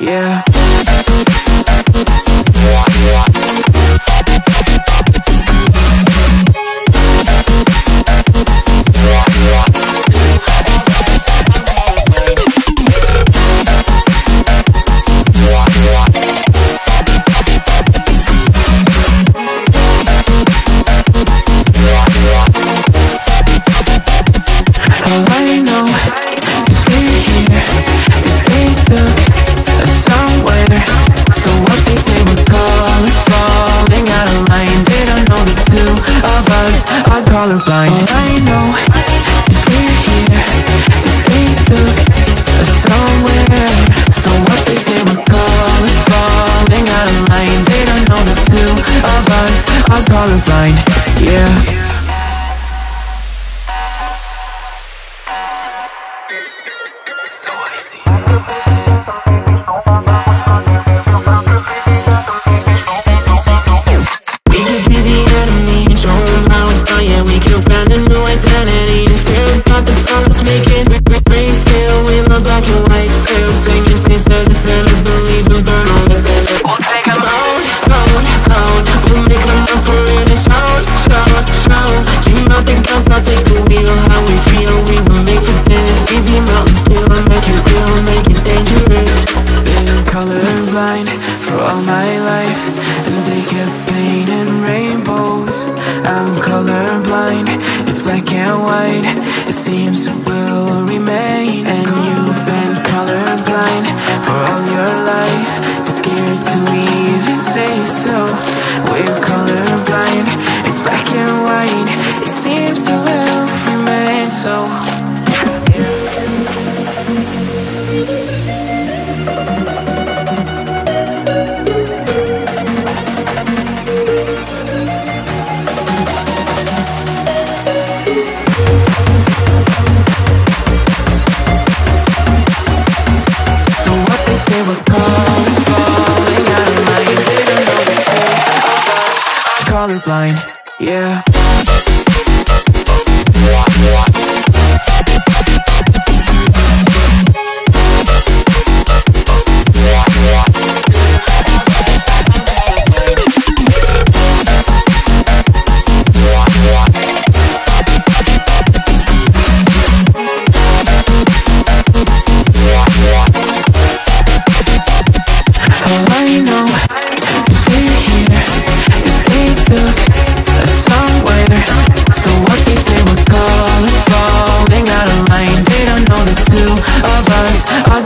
yeah. Colorblind. All I know is we're here, that they took us somewhere. So what they say we're colors falling out of line. They don't know the two of us are colorblind, yeah. I'll take the wheel, how we feel, we were made for this. Keep your mountains still and make it real, make it dangerous. Been colorblind for all my life, and they kept painting rainbows. I'm colorblind, it's black and white, it seems it will remain. And you've been colorblind for all your life, too scared to even say so. We're colorblind, it's black and white, it seems it will remain so. So what they say we're colors falling out of line. They don't know the two of us are colorblind, yeah.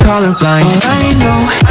Colorblind. All I know